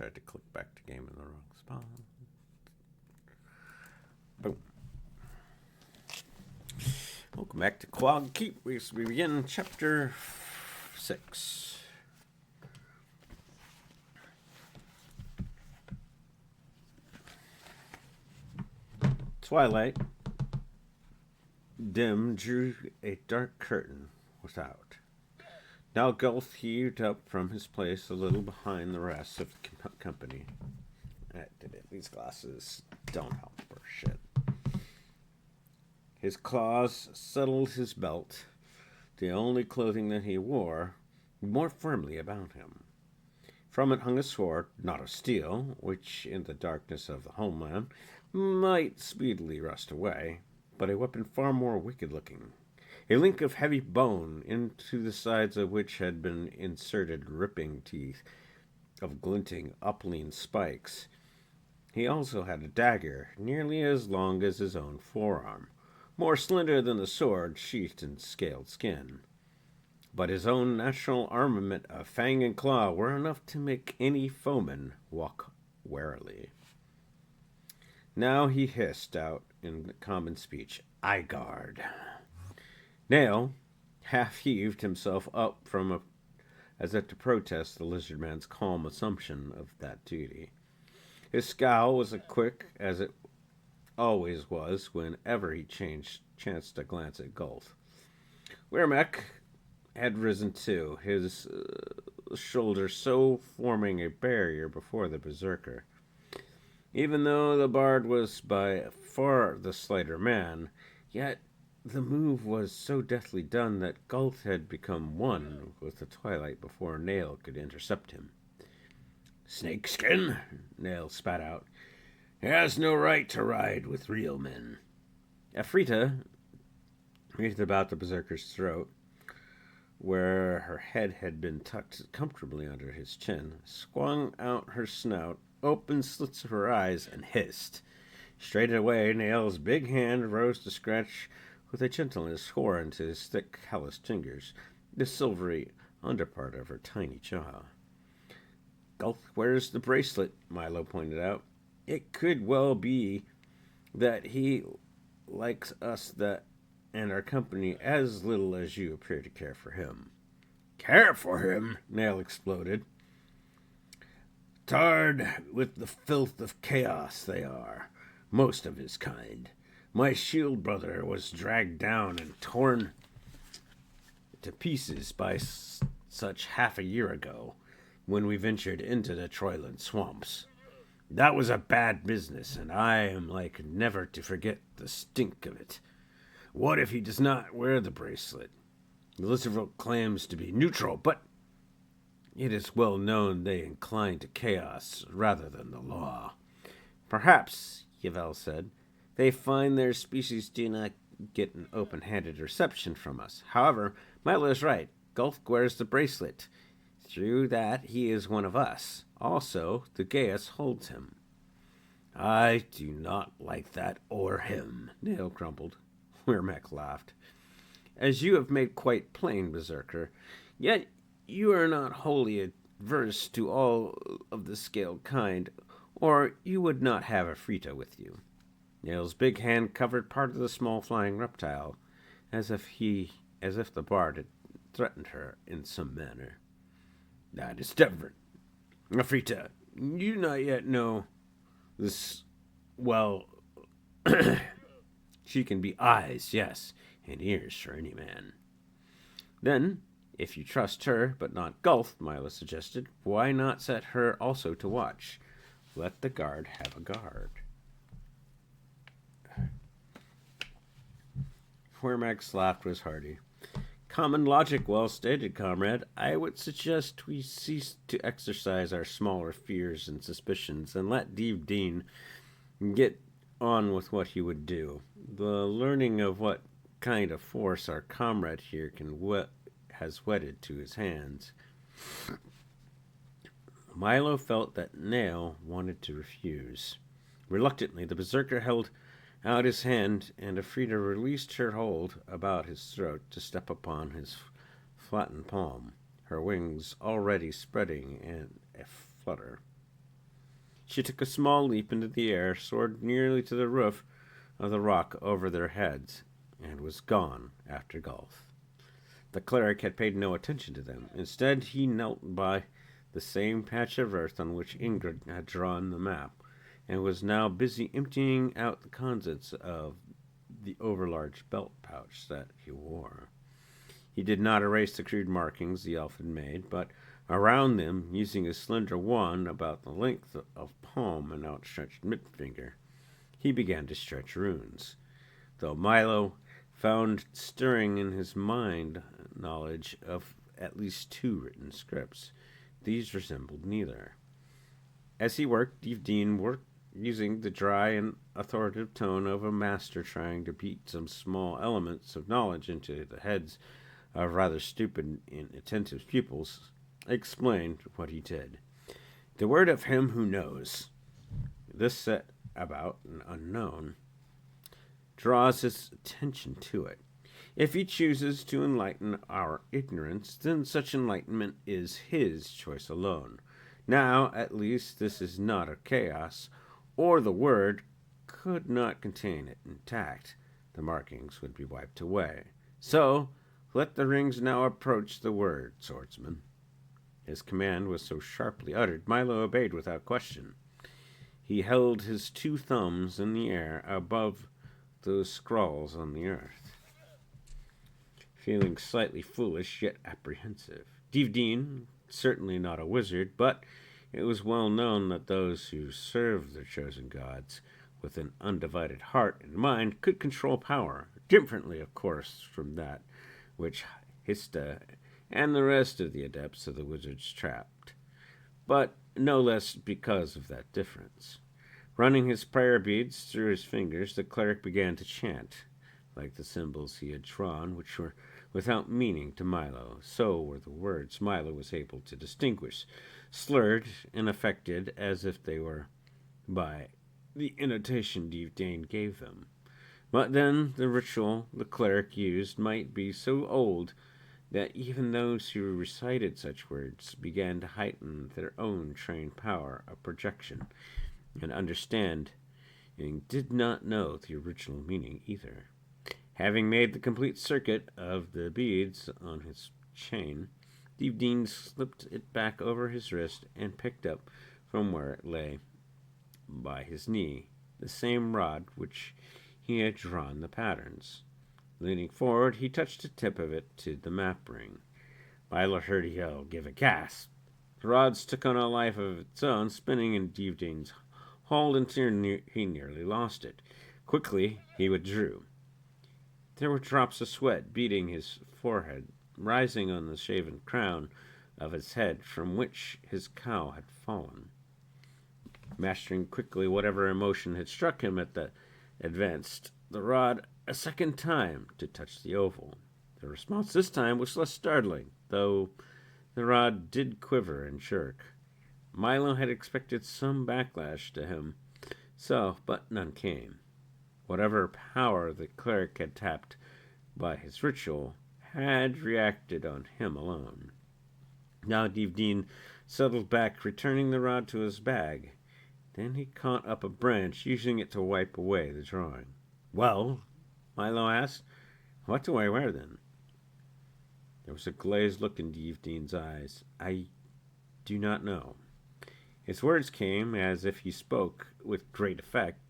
tried to click back to game in the wrong spot. Boom. Welcome back to Quag Keep. We begin chapter 6. Twilight, dim, drew a dark curtain without. Now Gulf heaved up from his place a little behind the rest of the company. These glasses don't help for shit. His claws settled his belt, the only clothing that he wore, more firmly about him. From it hung a sword, not of steel, which in the darkness of the homeland might speedily rust away, but a weapon far more wicked-looking. A link of heavy bone, into the sides of which had been inserted ripping teeth of glinting, uplean spikes. He also had a dagger, nearly as long as his own forearm, more slender than the sword sheathed in scaled skin. But his own natural armament of fang and claw were enough to make any foeman walk warily. Now he hissed out in common speech, "I guard." Nail half-heaved himself up as if to protest the lizard man's calm assumption of that duty. His scowl was as quick as it always was whenever he chanced to glance at Gulf. Weirmek had risen too, his shoulder so forming a barrier before the berserker. Even though the bard was by far the slighter man, yet the move was so deftly done that Gulf had become one with the twilight before Nail could intercept him. "Snakeskin," Nail spat out. "He has no right to ride with real men." Afrita reached about the berserker's throat, where her head had been tucked comfortably under his chin, swung out her snout, opened slits of her eyes, and hissed. Straight away, Nail's big hand rose to scratch with a gentleness foreign to his thick, calloused fingers, the silvery underpart of her tiny jaw. "Gulf wears the bracelet," Milo pointed out. "It could well be that he likes us and our company as little as you appear to care for him." "Care for him?" Nail exploded. "Tarred with the filth of chaos they are, most of his kind. My shield brother was dragged down and torn to pieces by such half a year ago, when we ventured into the Troyland swamps. That was a bad business, and I am like never to forget the stink of it. What if he does not wear the bracelet? The Lizardfolk claims to be neutral, but it is well known they incline to chaos rather than the law." "Perhaps," Yvel said, "they find their species do not get an open-handed reception from us. However, Milo is right. Gulf wears the bracelet. Through that, he is one of us. Also, the Gaius holds him." "I do not like that or him," Nail grumbled. Weirmek laughed. "As you have made quite plain, Berserker, yet you are not wholly averse to all of the scaled kind, or you would not have Afrita with you." Nail's big hand covered part of the small flying reptile, as if the bard had threatened her in some manner. "That is different. Afrita, you not yet know this well. She can be eyes, yes, and ears for any man." "Then, if you trust her, but not Gulf," Milo suggested, "why not set her also to watch? Let the guard have a guard." Weirmak's laugh was hearty. "Common logic well stated, comrade. I would suggest we cease to exercise our smaller fears and suspicions and let Dev Dean get on with what he would do. The learning of what kind of force our comrade here has wedded to his hands." Milo felt that Nail wanted to refuse. Reluctantly, the berserker held out his hand, and Afrita released her hold about his throat to step upon his flattened palm, her wings already spreading in a flutter. She took a small leap into the air, soared nearly to the roof of the rock over their heads, and was gone after golf. The cleric had paid no attention to them. Instead, he knelt by the same patch of earth on which Ingrid had drawn the map, and was now busy emptying out the contents of the overlarge belt pouch that he wore. He did not erase the crude markings the elf had made, but around them, using a slender wand about the length of palm and outstretched finger, he began to stretch runes. Though Milo found stirring in his mind knowledge of at least 2 written scripts, these resembled neither. As he worked, Devdeen worked using the dry and authoritative tone of a master trying to beat some small elements of knowledge into the heads of rather stupid and inattentive pupils, explained what he did. The word of him who knows, this set about an unknown, draws his attention to it. If he chooses to enlighten our ignorance, then such enlightenment is his choice alone. Now, at least, this is not a chaos, or the word could not contain it intact. The markings would be wiped away. So, let the rings now approach the word, swordsman. His command was so sharply uttered, Milo obeyed without question. He held his 2 thumbs in the air above those scrawls on the earth, feeling slightly foolish yet apprehensive. Devdeen, certainly not a wizard, but it was well known that those who served their chosen gods with an undivided heart and mind could control power, differently, of course, from that which Hista and the rest of the adepts of the wizards trapped, but no less because of that difference. Running his prayer beads through his fingers, the cleric began to chant, like the symbols he had drawn, which were without meaning to Milo. So were the words Milo was able to distinguish, slurred and affected as if they were by the intonation Devdeen gave them. But then the ritual the cleric used might be so old that even those who recited such words began to heighten their own trained power of projection and understand, and did not know the original meaning either. Having made the complete circuit of the beads on his chain, Devdeen slipped it back over his wrist and picked up from where it lay by his knee the same rod which he had drawn the patterns. Leaning forward, he touched the tip of it to the map ring. Milo heard Yo give a gasp. The rods took on a life of its own, spinning in Devdeen's hold until he nearly lost it. Quickly, he withdrew. There were drops of sweat beading his forehead, rising on the shaven crown of his head from which his cowl had fallen. Mastering quickly whatever emotion had struck him at the advanced the rod a second time to touch the oval. The response this time was less startling, though the rod did quiver and jerk. Milo had expected some backlash to him, but none came. Whatever power the cleric had tapped by his ritual had reacted on him alone. Now Devdeen settled back, returning the rod to his bag. Then he caught up a branch, using it to wipe away the drawing. "Well," Milo asked, "what do I wear then?" There was a glazed look in Devdeen's eyes. "I do not know." His words came as if he spoke with great effect,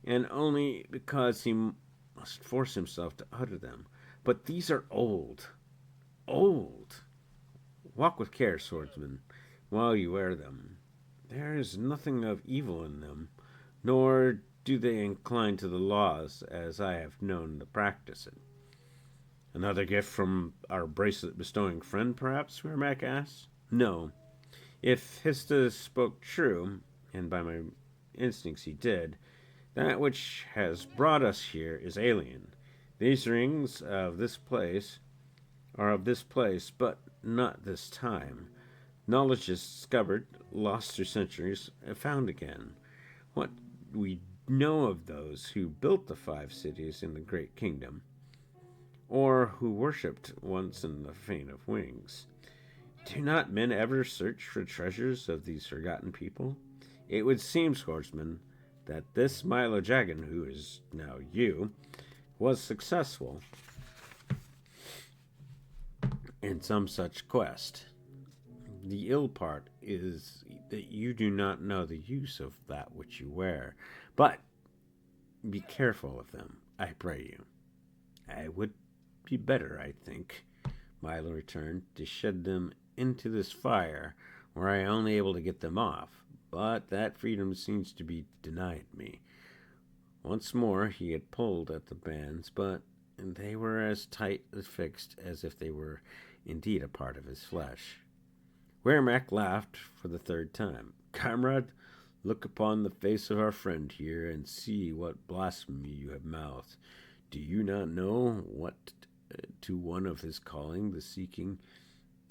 and only because he must force himself to utter them. "But these are old. Old. Walk with care, swordsman, while you wear them. There is nothing of evil in them, nor do they incline to the laws as I have known to practice it." "Another gift from our bracelet-bestowing friend, perhaps?" Wermac asked. "No. If Hista spoke true, and by my instincts he did, that which has brought us here is alien. These rings of this place are of this place, but not this time. Knowledge is discovered, lost through centuries, found again. What we know of those who built the 5 cities in the great kingdom, or who worshipped once in the Fane of Wings. Do not men ever search for treasures of these forgotten people? It would seem, swordsman, that this Milo Jagan, who is now you, was successful in some such quest. The ill part is that you do not know the use of that which you wear. But be careful of them, I pray you. I would be better, I think, Milo returned, to shed them into this fire, were I only able to get them off. But that freedom seems to be denied me. Once more he had pulled at the bands, but they were as tight and fixed as if they were indeed a part of his flesh. Wehrmack laughed for the third time. Comrade, look upon the face of our friend here, and see what blasphemy you have mouthed. Do you not know what to one of his calling the seeking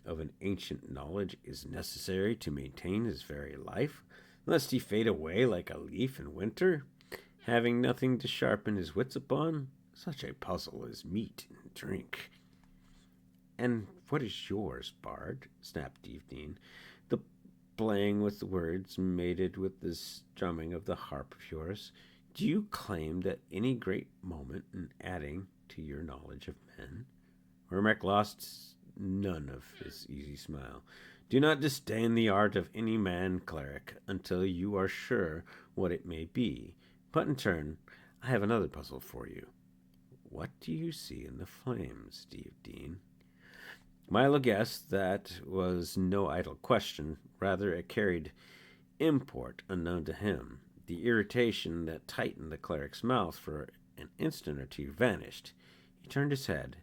of an ancient knowledge is necessary to maintain his very life, lest he fade away like a leaf in winter, having nothing to sharpen his wits upon? Such a puzzle is meat and drink. And what is yours, Bard? Snapped Devdeen. The playing with the words mated with this strumming of the harp of yours. Do you claim that any great moment in adding to your knowledge of men? Ermac lost none of his easy smile. Do not disdain the art of any man cleric until you are sure what it may be. But in turn, I have another puzzle for you. What do you see in the flames, Devdeen? Milo guessed that was no idle question. Rather, it carried import unknown to him. The irritation that tightened the cleric's mouth for an instant or two vanished. He turned his head,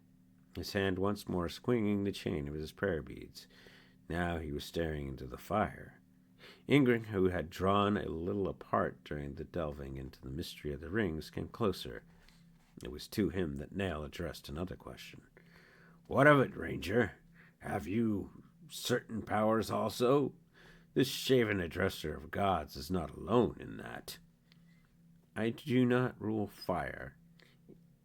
his hand once more swinging the chain of his prayer beads. Now he was staring into the fire. Ingrid, who had drawn a little apart during the delving into the mystery of the rings, came closer. It was to him that Nale addressed another question. What of it, Ranger? Have you certain powers also? This shaven addresser of gods is not alone in that. I do not rule fire.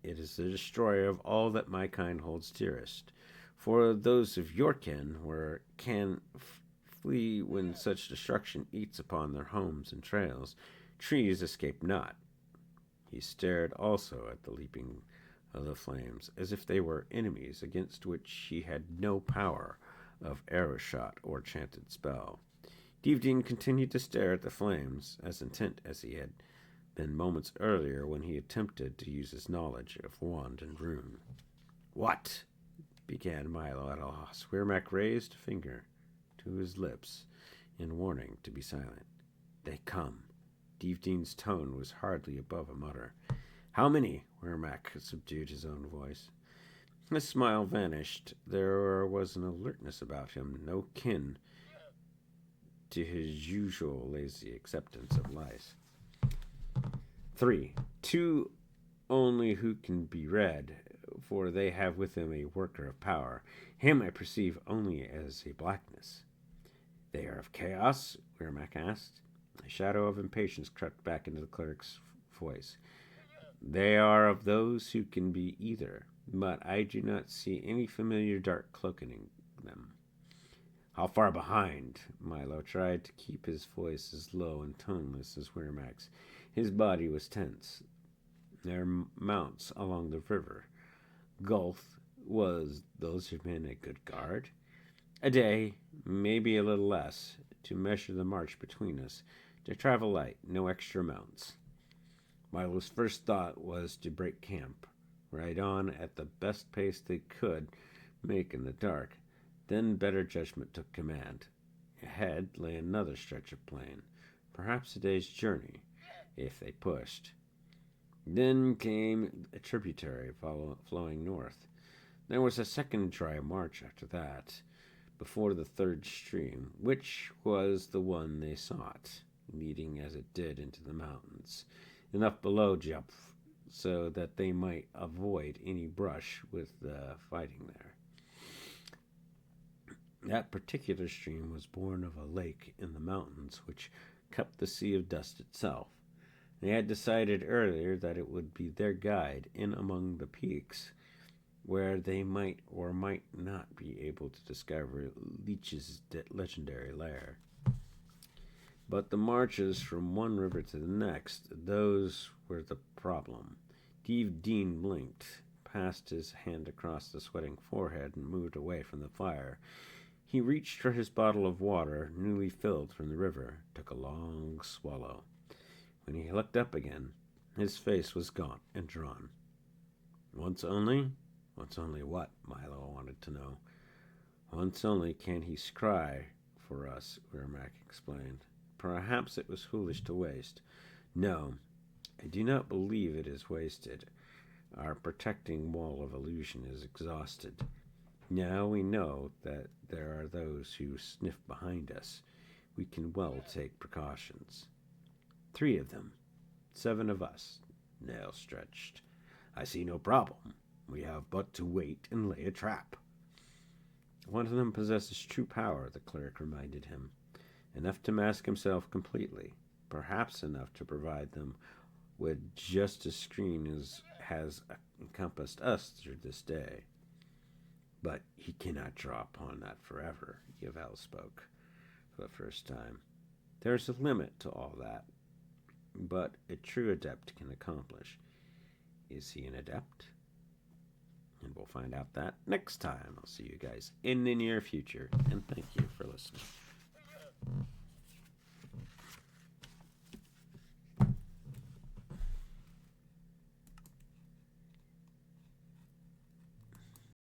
It is the destroyer of all that my kind holds dearest. For those of your kin can flee when such destruction eats upon their homes and trails, trees escape not. He stared also at the leaping of the flames, as if they were enemies against which he had no power of arrow shot or chanted spell. Devdeen continued to stare at the flames, as intent as he had been moments earlier when he attempted to use his knowledge of wand and rune. What? Began Milo at a loss. Weirmac raised a finger to his lips in warning to be silent. They come. Devdeen's tone was hardly above a mutter. How many? Weirmac subdued his own voice. His smile vanished. There was an alertness about him, no kin to his usual lazy acceptance of life. 3. 2 only who can be read, for they have with them a worker of power. Him I perceive only as a blackness. They are of chaos? Weirmac asked. A shadow of impatience crept back into the cleric's voice. They are of those who can be either, but I do not see any familiar dark cloaking them. How far behind? Milo tried to keep his voice as low and toneless as Weirmac's. His body was tense. Their mounts along the river. Gulf was those men a good guard? A day, maybe a little less, to measure the march between us. To travel light, no extra mounts. Milo's first thought was to break camp, ride on at the best pace they could make in the dark. Then better judgment took command. Ahead lay another stretch of plain, perhaps a day's journey, if they pushed. Then came a tributary flowing north. There was a second dry march after that, before the third stream, which was the one they sought, leading as it did into the mountains, enough below Jupf so that they might avoid any brush with the fighting there. That particular stream was born of a lake in the mountains which kept the Sea of Dust itself. They had decided earlier that it would be their guide in among the peaks, where they might or might not be able to discover Leech's legendary lair. But the marches from one river to the next, those were the problem. Dean blinked, passed his hand across the sweating forehead, and moved away from the fire. He reached for his bottle of water, newly filled from the river, took a long swallow. When he looked up again, his face was gaunt and drawn. Once only? Once only what? Milo wanted to know. Once only can he scry for us, Urmak explained. Perhaps it was foolish to waste. No, I do not believe it is wasted. Our protecting wall of illusion is exhausted. Now we know that there are those who sniff behind us. We can well take precautions. 3 of them. 7 of us. Nail stretched. I see no problem. We have but to wait and lay a trap. One of them possesses true power, the cleric reminded him. Enough to mask himself completely. Perhaps enough to provide them with just a screen as has encompassed us through this day. But he cannot draw upon that forever, Yavel spoke for the first time. There's a limit to all that, but a true adept can accomplish. Is he an adept? And we'll find out that next time. I'll see you guys in the near future, and thank you for listening.